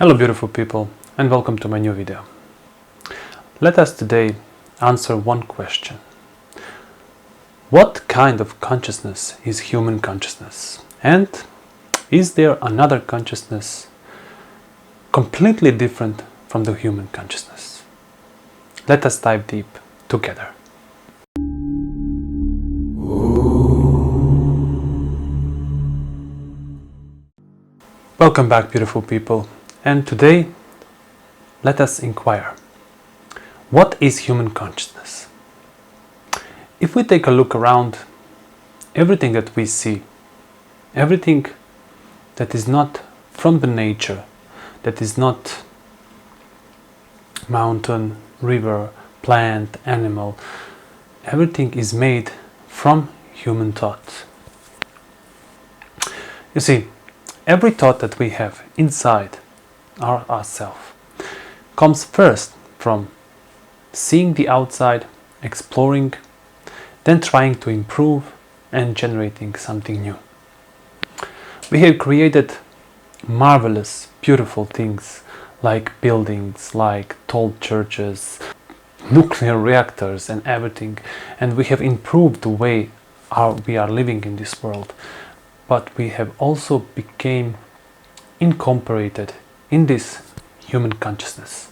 Hello beautiful people, and welcome to my new video. Let us today answer one question. What kind of consciousness is human consciousness? And is there another consciousness completely different from the human consciousness? Let us dive deep together. Welcome back beautiful people. And today, let us inquire. What is human consciousness? If we take a look around, everything that we see, everything that is not from the nature, that is not mountain, river, plant, animal, everything is made from human thought. You see, every thought that we have inside ourselves comes first from seeing the outside, exploring, then trying to improve and generating something new. We have created marvelous, beautiful things like buildings, like tall churches, nuclear reactors and everything, and we have improved the way we are living in this world, but we have also become incorporated in this human consciousness.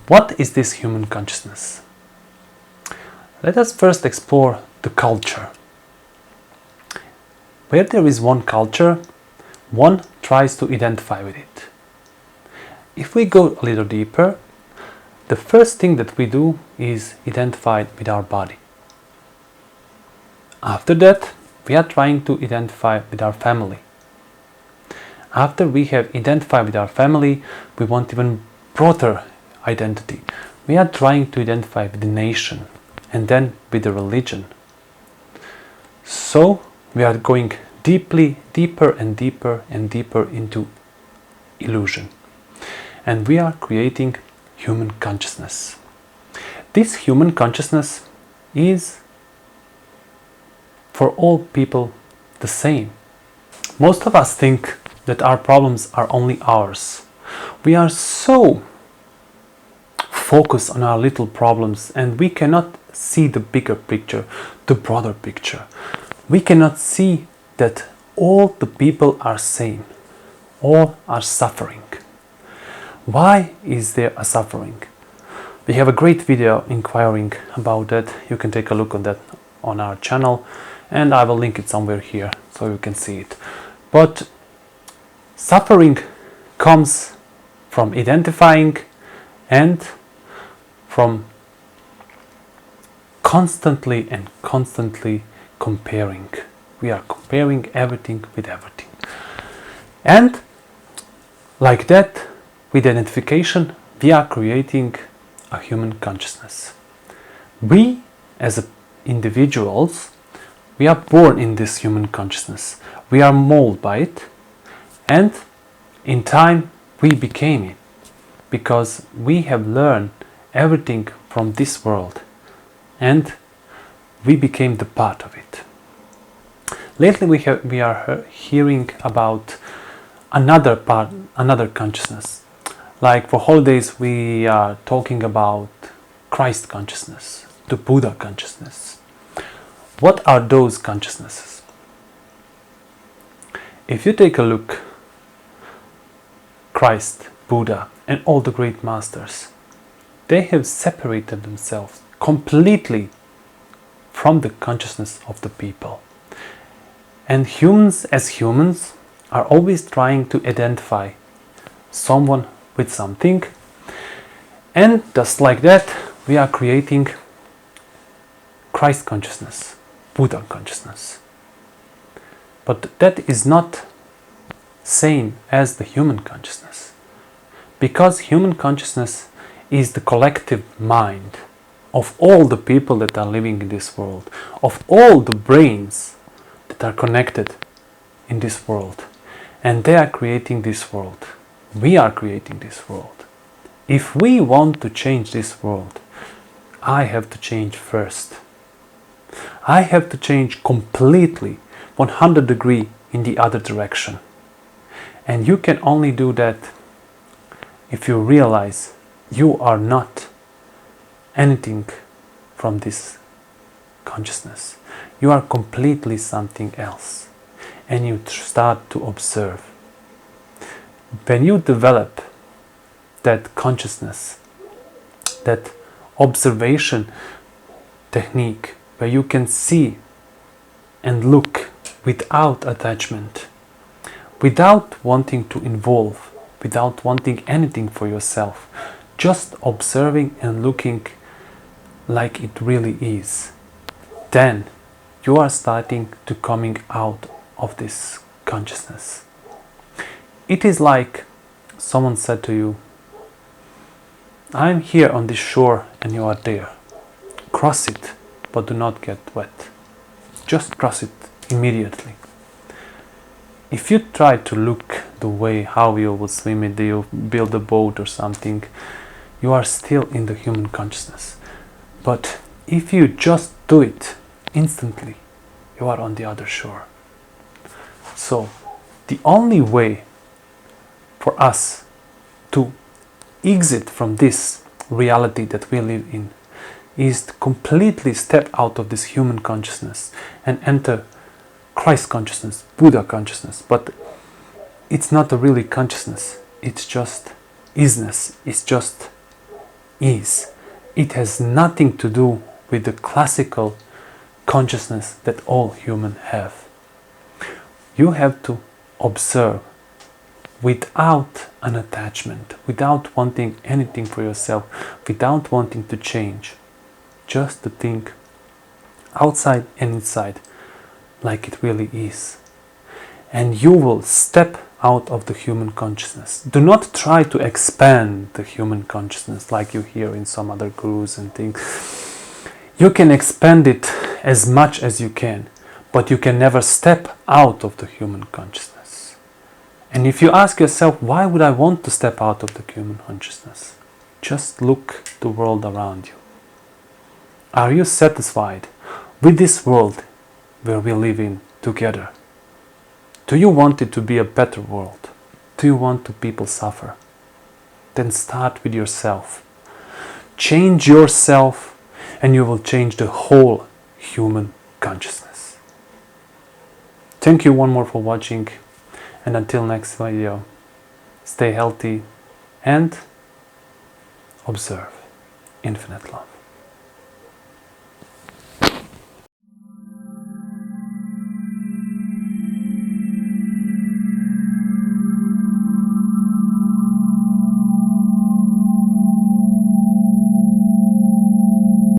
What is this human consciousness? Let us first explore the culture. Where there is one culture, one tries to identify with it. If we go a little deeper, the first thing that we do is identify with our body. After that, we are trying to identify with our family. After we have identified with our family, we want even broader identity. We are trying to identify with the nation and then with the religion. So we are going deeper and deeper into illusion. And we are creating human consciousness. This human consciousness is for all people the same. Most of us think that our problems are only ours. We are so focused on our little problems and we cannot see the bigger picture, the broader picture. We cannot see that all the people are same, all are suffering. Why is there a suffering? We have a great video inquiring about that. You can take a look on that on our channel, and I will link it somewhere here so you can see it. But suffering comes from identifying and from constantly comparing. We are comparing everything with everything. And like that, with identification, we are creating a human consciousness. We, as individuals, we are born in this human consciousness. We are molded by it. And in time we became it because we have learned everything from this world and we became the part of it. Lately we are hearing about another consciousness. Like for holidays we are talking about CRIST consciousness, the Buddha consciousness. What are those consciousnesses? If you take a look, Christ, Buddha, and all the great masters, they have separated themselves completely from the consciousness of the people. And humans, as humans, are always trying to identify someone with something, and just like that, we are creating Christ consciousness, Buddha consciousness. But that is not same as the human consciousness, because human consciousness is the collective mind of all the people that are living in this world, of all the brains that are connected in this world, and they are creating this world. We are creating this world. If we want to change this world, I have to change first. I have to change completely 100 degrees in the other direction. And you can only do that if you realize you are not anything from this consciousness. You are completely something else. And you start to observe. When you develop that consciousness, that observation technique, where you can see and look without attachment, without wanting to involve, without wanting anything for yourself, just observing and looking like it really is, then you are starting to coming out of this consciousness. It is like someone said to you, I'm here on this shore and you are there. Cross it, but do not get wet. Just cross it immediately. If you try to look the way how you will swim it, you build a boat or something, you are still in the human consciousness. But if you just do it instantly, you are on the other shore. So the only way for us to exit from this reality that we live in is to completely step out of this human consciousness and enter Christ consciousness, Buddha consciousness. But it's not a really consciousness, it's just isness, it's just is. It has nothing to do with the classical consciousness that all humans have. You have to observe without an attachment, without wanting anything for yourself, without wanting to change. Just to think outside and inside like it really is. And you will step out of the human consciousness. Do not try to expand the human consciousness like you hear in some other gurus and things. You can expand it as much as you can, but you can never step out of the human consciousness. And if you ask yourself, why would I want to step out of the human consciousness? Just look the world around you. Are you satisfied with this world where we live in together? Do you want it to be a better world? Do you want to people suffer? Then start with yourself. Change yourself and you will change the whole human consciousness. Thank you one more for watching, and until next video, stay healthy and observe infinite love.